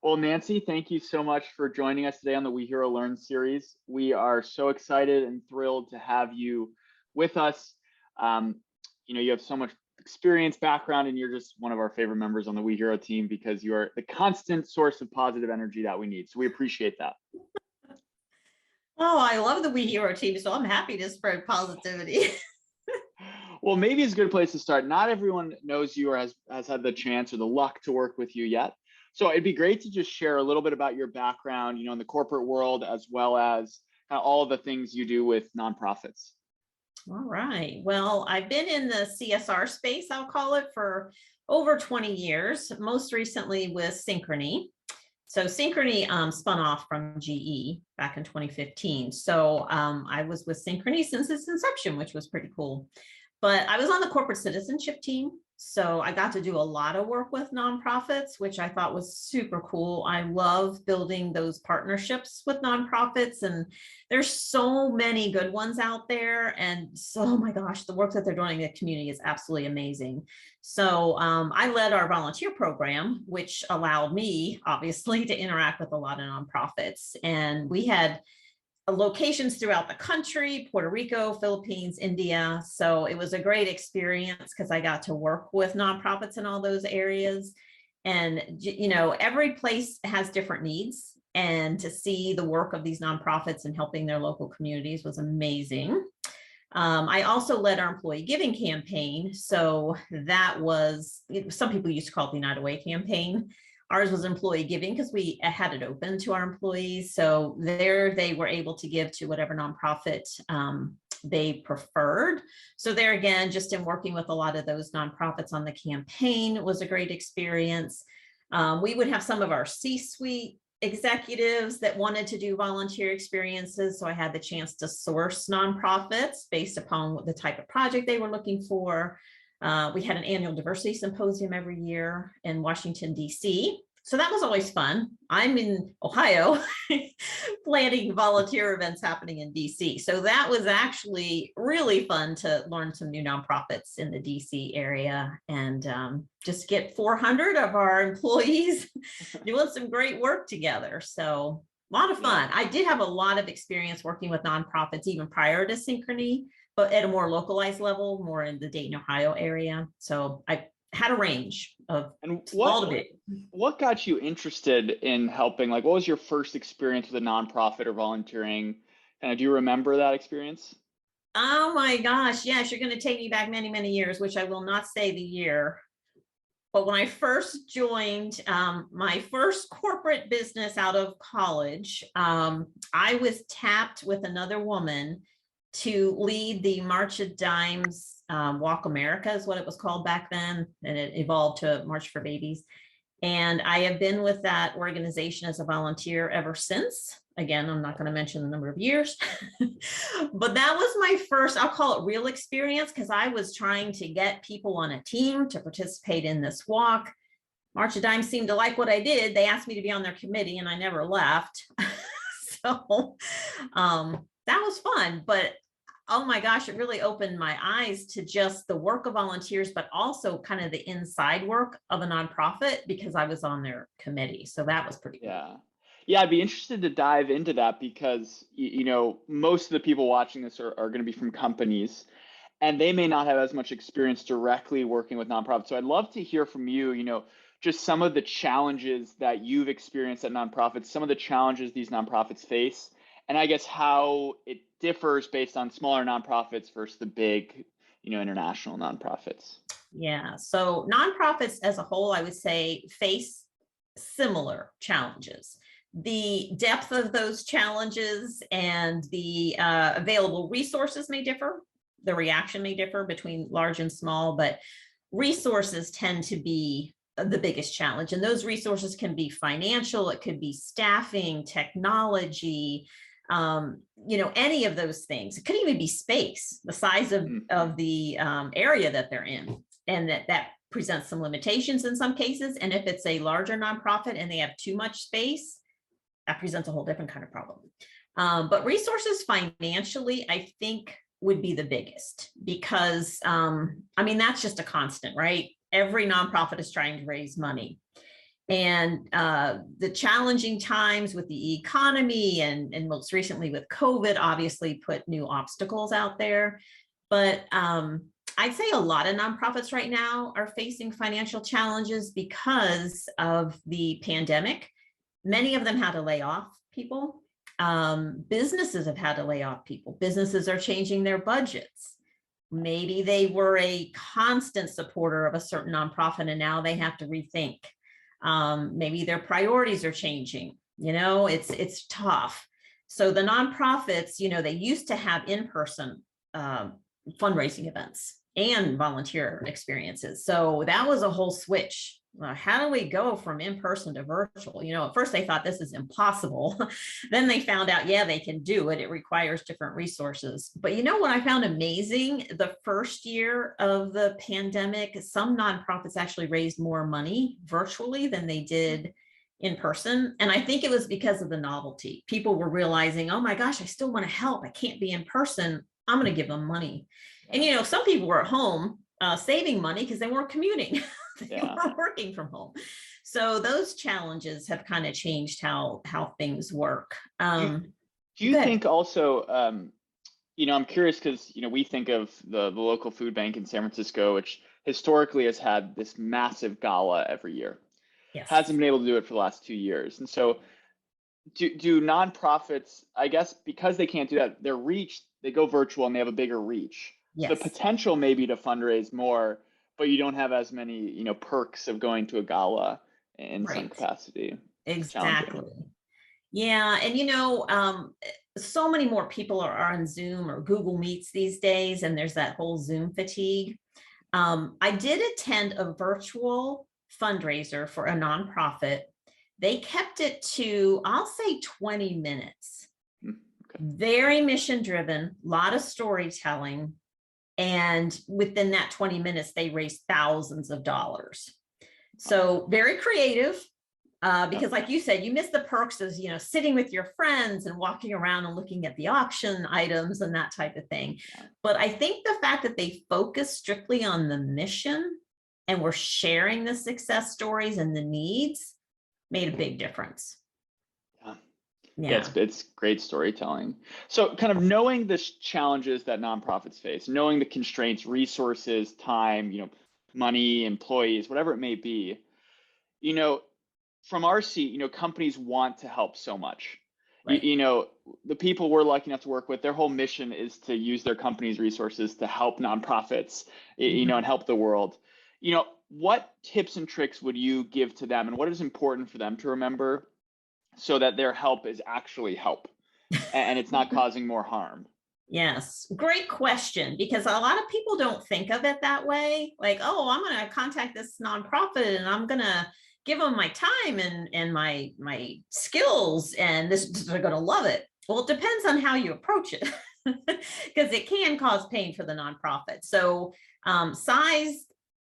Well, Nancy, thank you so much for joining us today on the We Hero Learn series. We are so excited and thrilled to have you with us. Um, you have so much experience, background, and you're just one of our favorite members on the We Hero team because you are the constant source of positive energy that we need. So we appreciate that. Oh, I love the We Hero team, so I'm happy to spread positivity. Well, maybe it's a good place to start. Not everyone knows you or has had the chance or the luck to work with you yet. So it'd be great to just share a little bit about your background, in the corporate world, as well as all the things you do with nonprofits. All right. Well, I've been in the CSR space, I'll call it, for over 20 years, most recently with Synchrony. So Synchrony spun off from GE back in 2015. So I was with Synchrony since its inception, which was pretty cool. But I was on the corporate citizenship team. So I got to do a lot of work with nonprofits, which I thought was super cool. I love building those partnerships with nonprofits, and there's so many good ones out there. And so, oh my gosh, the work that they're doing in the community is absolutely amazing. So I led our volunteer program, which allowed me, obviously, to interact with a lot of nonprofits. And we had locations throughout the country, Puerto Rico, Philippines, India. So it was a great experience because I got to work with nonprofits in all those areas. And, every place has different needs. And to see the work of these nonprofits and helping their local communities was amazing. I also led our employee giving campaign. So that was, some people used to call it the United Way campaign. Ours was employee giving because we had it open to our employees. So there they were able to give to whatever nonprofit they preferred. So there again, just in working with a lot of those nonprofits on the campaign was a great experience. We would have some of our C-suite executives that wanted to do volunteer experiences. So I had the chance to source nonprofits based upon the type of project they were looking for. We had an annual diversity symposium every year in Washington, D.C. So that was always fun. I'm in Ohio planning volunteer events happening in D.C. So that was actually really fun to learn some new nonprofits in the D.C. area and just get 400 of our employees doing some great work together. So a lot of fun. I did have a lot of experience working with nonprofits even prior to Synchrony, but at a more localized level, more in the Dayton, Ohio area. So I had a range of small to big. What got you interested in helping? Like, what was your first experience with a nonprofit or volunteering? And do you remember that experience? Oh my gosh, yes, you're going to take me back many, many years, which I will not say the year. But when I first joined my first corporate business out of college, I was tapped with another woman to lead the March of Dimes Walk America is what it was called back then, and it evolved to March for Babies. And I have been with that organization as a volunteer ever since. Again, I'm not going to mention the number of years, but that was my first, I'll call it real experience, because I was trying to get people on a team to participate in this walk. March of Dimes seemed to like what I did. They asked me to be on their committee and I never left. So that was fun, but oh my gosh, it really opened my eyes to just the work of volunteers, but also kind of the inside work of a nonprofit because I was on their committee. So that was pretty cool. Yeah, I'd be interested to dive into that because, most of the people watching this are going to be from companies and they may not have as much experience directly working with nonprofits. So I'd love to hear from you, just some of the challenges that you've experienced at nonprofits, some of the challenges these nonprofits face, and I guess how it differs based on smaller nonprofits versus the big, international nonprofits. Yeah. So nonprofits as a whole, I would say, face similar challenges. The depth of those challenges and the available resources may differ. The reaction may differ between large and small, but resources tend to be the biggest challenge. And those resources can be financial, it could be staffing, technology, any of those things. It could even be space, the size of the area that they're in, and that presents some limitations in some cases. And if it's a larger nonprofit and they have too much space, that presents a whole different kind of problem. But resources financially, I think, would be the biggest because, that's just a constant, right? Every nonprofit is trying to raise money. And the challenging times with the economy and most recently with COVID obviously put new obstacles out there. But I'd say a lot of nonprofits right now are facing financial challenges because of the pandemic. Many of them had to lay off people. Businesses have had to lay off people. Businesses are changing their budgets. Maybe they were a constant supporter of a certain nonprofit and now they have to rethink. Maybe their priorities are changing. It's tough. So the nonprofits, they used to have in-person fundraising events and volunteer experiences. So that was a whole switch. How do we go from in-person to virtual? At first they thought this is impossible. Then they found out, yeah, they can do it. It requires different resources. But what I found amazing, the first year of the pandemic, some nonprofits actually raised more money virtually than they did in person. And I think it was because of the novelty. People were realizing, oh my gosh, I still want to help. I can't be in person. I'm going to give them money. And some people were at home saving money because they weren't commuting. They were working from home. So those challenges have kind of changed how things work. Do you think also, I'm curious because, we think of the local food bank in San Francisco, which historically has had this massive gala every year. Yes. Hasn't been able to do it for the last 2 years. And so do nonprofits, I guess, because they can't do that, they go virtual and they have a bigger reach. Yes. The potential maybe to fundraise more, but you don't have as many, perks of going to a gala in some capacity. Exactly. Yeah. And, so many more people are on Zoom or Google Meets these days, and there's that whole Zoom fatigue. I did attend a virtual fundraiser for a nonprofit. They kept it to, I'll say 20 minutes. Okay. Very mission driven, a lot of storytelling. And within that 20 minutes, they raised thousands of dollars. So very creative, because like you said, you miss the perks of, sitting with your friends and walking around and looking at the auction items and that type of thing. But I think the fact that they focus strictly on the mission and were sharing the success stories and the needs made a big difference. Yeah, it's great storytelling. So kind of knowing the challenges that nonprofits face, knowing the constraints, resources, time, money, employees, whatever it may be, from our seat, companies want to help so much. Right. The people we're lucky enough to work with, their whole mission is to use their company's resources to help nonprofits, and help the world. What tips and tricks would you give to them, and what is important for them to remember so that their help is actually help and it's not causing more harm? Yes, great question, because a lot of people don't think of it that way. Like, oh, I'm going to contact this nonprofit and I'm going to give them my time and my skills, and they're going to love it. Well, it depends on how you approach it, because it can cause pain for the nonprofit. So size,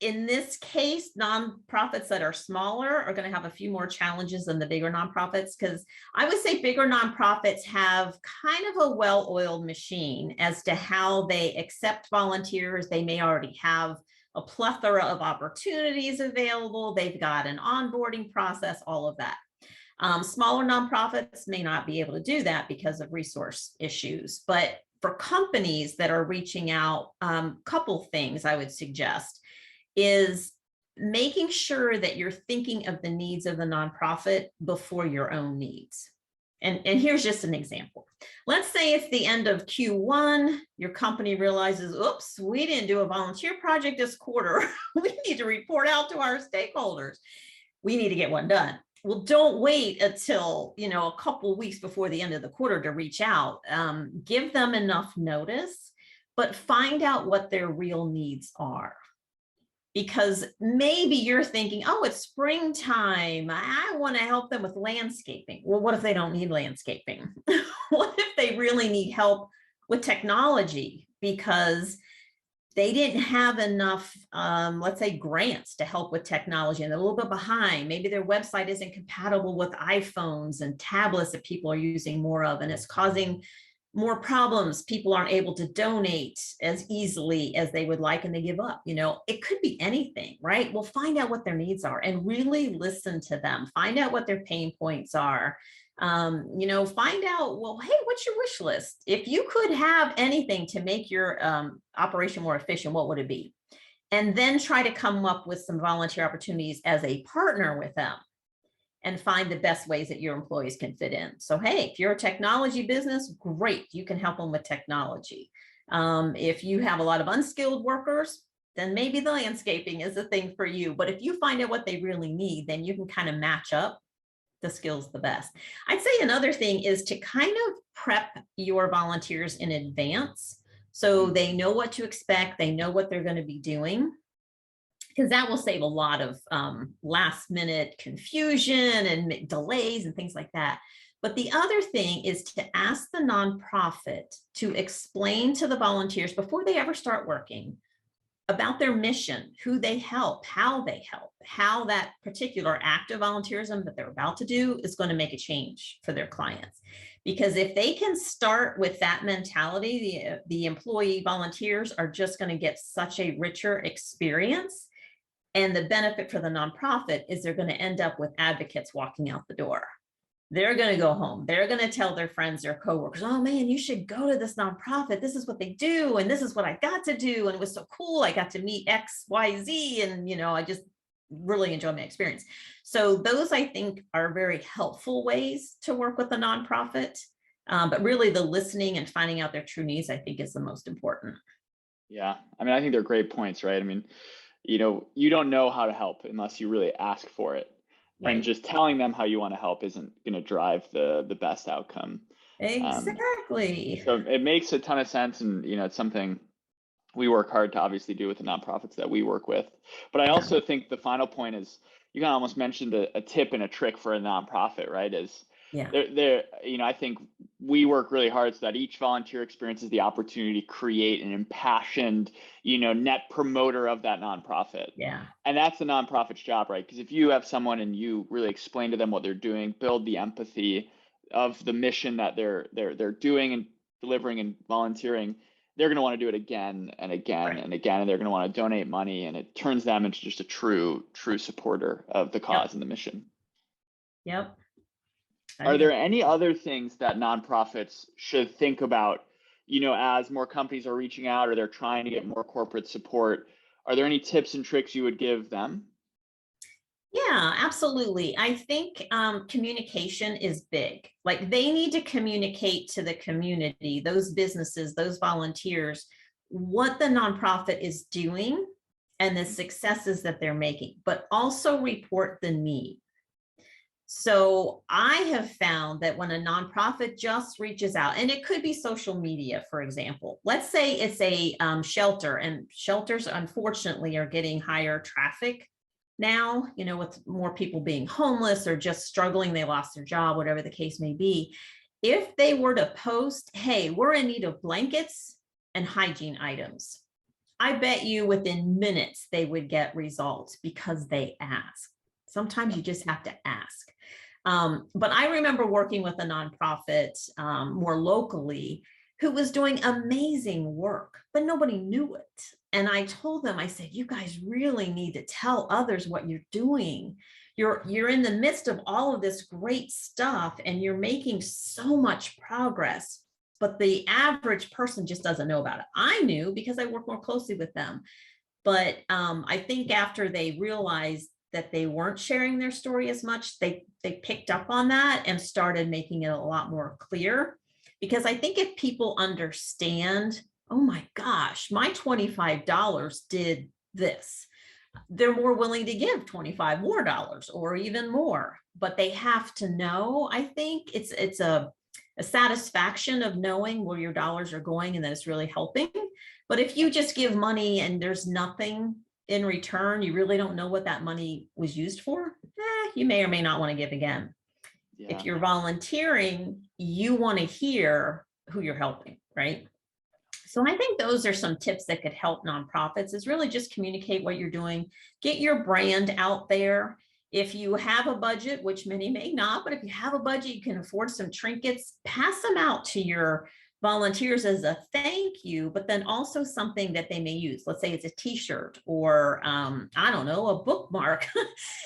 in this case, nonprofits that are smaller are going to have a few more challenges than the bigger nonprofits, because I would say bigger nonprofits have kind of a well-oiled machine as to how they accept volunteers. They may already have a plethora of opportunities available. They've got an onboarding process, all of that. Smaller nonprofits may not be able to do that because of resource issues. But for companies that are reaching out, couple things I would suggest is making sure that you're thinking of the needs of the nonprofit before your own needs. And here's just an example. Let's say it's the end of Q1, your company realizes, oops, we didn't do a volunteer project this quarter. We need to report out to our stakeholders. We need to get one done. Well, don't wait until, a couple of weeks before the end of the quarter to reach out. Give them enough notice, but find out what their real needs are. Because maybe you're thinking, oh, it's springtime, I want to help them with landscaping. Well, what if they don't need landscaping? What if they really need help with technology because they didn't have enough, let's say, grants to help with technology, and they're a little bit behind. Maybe their website isn't compatible with iPhones and tablets that people are using more of, and it's causing more problems, people aren't able to donate as easily as they would like and they give up. It could be anything, right? We'll find out what their needs are and really listen to them, find out what their pain points are. Find out, well, hey, what's your wish list? If you could have anything to make your operation more efficient, what would it be? And then try to come up with some volunteer opportunities as a partner with them and find the best ways that your employees can fit in. So, hey, if you're a technology business, great, you can help them with technology. If you have a lot of unskilled workers, then maybe the landscaping is the thing for you. But if you find out what they really need, then you can kind of match up the skills the best. I'd say another thing is to kind of prep your volunteers in advance so they know what to expect, they know what they're going to be doing, because that will save a lot of last minute confusion and delays and things like that. But the other thing is to ask the nonprofit to explain to the volunteers before they ever start working about their mission, who they help, how that particular act of volunteerism that they're about to do is going to make a change for their clients. Because if they can start with that mentality, the employee volunteers are just going to get such a richer experience. And the benefit for the nonprofit is they're going to end up with advocates walking out the door. They're going to go home. They're going to tell their friends, their coworkers, oh man, you should go to this nonprofit. This is what they do. And this is what I got to do. And it was so cool. I got to meet X, Y, Z. And, I just really enjoyed my experience. So those, I think, are very helpful ways to work with a nonprofit. But really the listening and finding out their true needs, I think, is the most important. Yeah. I think they're great points, right? You don't know how to help unless you really ask for it. Right. And just telling them how you want to help isn't going to drive the best outcome. Exactly. So it makes a ton of sense. And, it's something we work hard to obviously do with the nonprofits that we work with. But I also think the final point is, you kind of almost mentioned a tip and a trick for a nonprofit, right? I think we work really hard so that each volunteer experience is the opportunity to create an impassioned, net promoter of that nonprofit. Yeah. And that's the nonprofit's job, right? Because if you have someone and you really explain to them what they're doing, build the empathy of the mission that they're doing and delivering and volunteering, they're going to want to do it again and again and again, and they're going to want to donate money, and it turns them into just a true supporter of the cause and the mission. Yep. Are there any other things that nonprofits should think about, as more companies are reaching out or they're trying to get more corporate support? Are there any tips and tricks you would give them? Yeah, absolutely. I think communication is big. Like, they need to communicate to the community, those businesses, those volunteers, what the nonprofit is doing and the successes that they're making, but also report the need. So I have found that when a nonprofit just reaches out, and it could be social media, for example, let's say it's a shelter, and shelters unfortunately are getting higher traffic now, with more people being homeless or just struggling, they lost their job, whatever the case may be. If they were to post, hey, we're in need of blankets and hygiene items, I bet you within minutes they would get results because they ask. Sometimes you just have to ask. But I remember working with a nonprofit more locally who was doing amazing work, but nobody knew it. And I told them, I said, you guys really need to tell others what you're doing. You're in the midst of all of this great stuff and you're making so much progress, but the average person just doesn't know about it. I knew because I work more closely with them. But I think after they realized that they weren't sharing their story as much, they picked up on that and started making it a lot more clear. Because I think if people understand, oh my gosh, my $25 did this, they're more willing to give $25 more or even more. But they have to know, I think it's a satisfaction of knowing where your dollars are going and that it's really helping. But if you just give money and there's nothing in return, you really don't know what that money was used for, you may or may not want to give again. Yeah. If you're volunteering, you want to hear who you're helping, right? So I think those are some tips that could help nonprofits, is really just communicate what you're doing, get your brand out there. If you have a budget, which many may not, but if you have a budget, you can afford some trinkets, pass them out to your volunteers as a thank you, but then also something that they may use. Let's say it's a t-shirt or I don't know, a bookmark.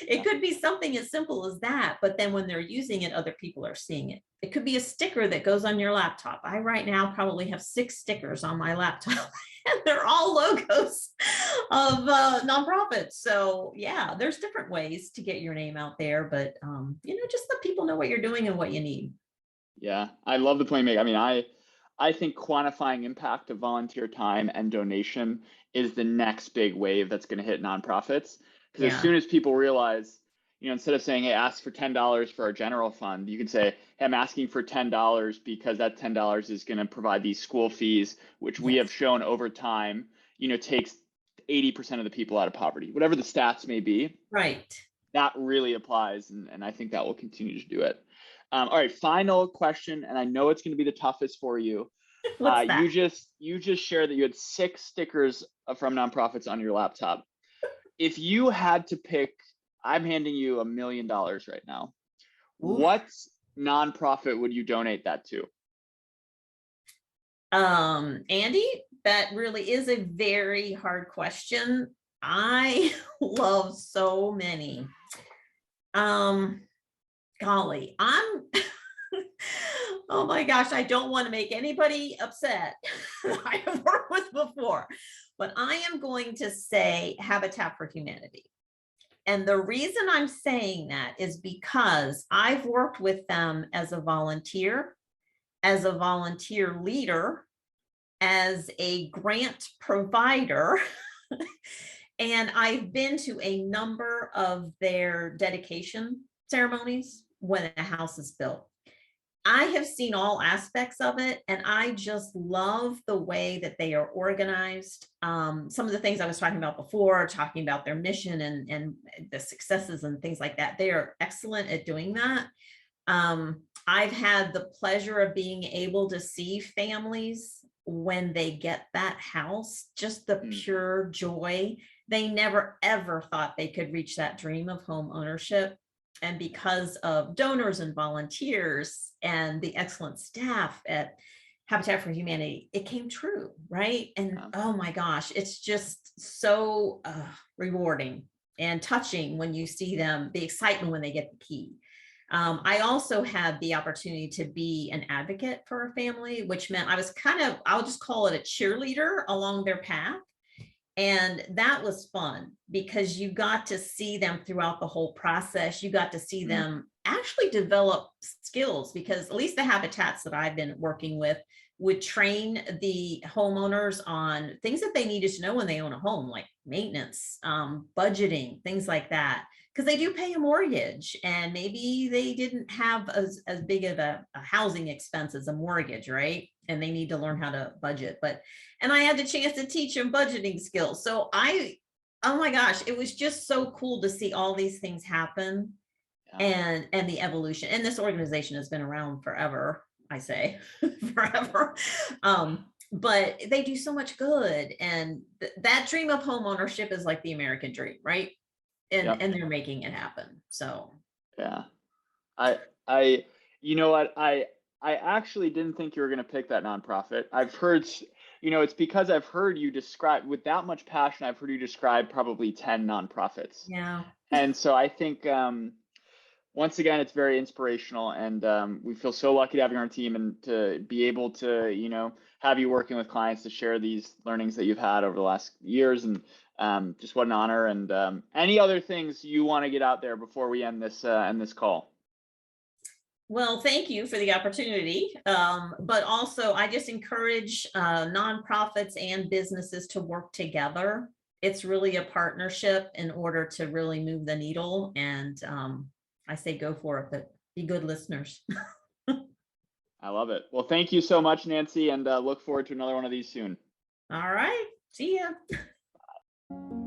It Yeah. could be something as simple as that, but then when they're using it, other people are seeing it. It could be a sticker that goes on your laptop. I right now probably have 6 stickers on my laptop and they're all logos of nonprofits. So yeah, there's different ways to get your name out there, but just let people know what you're doing and what you need. Yeah, I love the point you make. I mean, I think quantifying impact of volunteer time and donation is the next big wave that's going to hit nonprofits. Because as Yeah, soon as people realize, instead of saying, "Hey, ask for $10 for our general fund," you can say, "Hey, I'm asking for $10 because that $10 is going to provide these school fees, which we have yes, shown over time, takes 80% of the people out of poverty." Whatever the stats may be, right. that really applies, and I think that will continue to do it. All right, final question, and I know it's going to be the toughest for you. What's that? You just shared that you had 6 stickers from nonprofits on your laptop. If you had to pick, I'm handing you $1 million right now. Oof. What nonprofit would you donate that to? Andy, that really is a very hard question. I love so many. Um, Golly, I'm oh my gosh, I don't want to make anybody upset that I have worked with before, but I am going to say Habitat for Humanity. And the reason I'm saying that is because I've worked with them as a volunteer leader, as a grant provider, and I've been to a number of their dedication ceremonies when a house is built. I have seen all aspects of it, and I just love the way that they are organized. Some of the things I was talking about before, talking about their mission and the successes and things like that, they are excellent at doing that. I've had the pleasure of being able to see families when they get that house, just the Mm, pure joy. They never ever thought they could reach that dream of home ownership. And because of donors and volunteers and the excellent staff at Habitat for Humanity, it came true, right? And yeah, oh my gosh, it's just so rewarding and touching when you see them, the excitement when they get the key. I also had the opportunity to be an advocate for a family, which meant I was I'll just call it a cheerleader along their path. And that was fun because you got to see them throughout the whole process. You got to see mm, them actually develop skills, because at least the habitats that I've been working with would train the homeowners on things that they needed to know when they own a home, like maintenance, budgeting, things like that. Because they do pay a mortgage, and maybe they didn't have as big of a housing expense as a mortgage, right? And they need to learn how to budget. And I had the chance to teach them budgeting skills. So oh my gosh, it was just so cool to see all these things happen, yeah. and the evolution. And this organization has been around forever, I say, forever. But they do so much good. And that dream of home ownership is like the American dream, right? Yep. And they're making it happen. So Yeah. I I you know what? I actually didn't think you were going to pick that nonprofit. I've heard it's because I've heard you describe with that much passion. I've heard you describe probably 10 nonprofits. yeah. And so I think once again it's very inspirational, and we feel so lucky to have you on our team and to be able to, have you working with clients to share these learnings that you've had over the last years, and just what an honor. And any other things you want to get out there before we end this call? Well, thank you for the opportunity. But also, I just encourage nonprofits and businesses to work together. It's really a partnership in order to really move the needle. And I say go for it, but be good listeners. I love it. Well, thank you so much, Nancy, and look forward to another one of these soon. All right. See ya.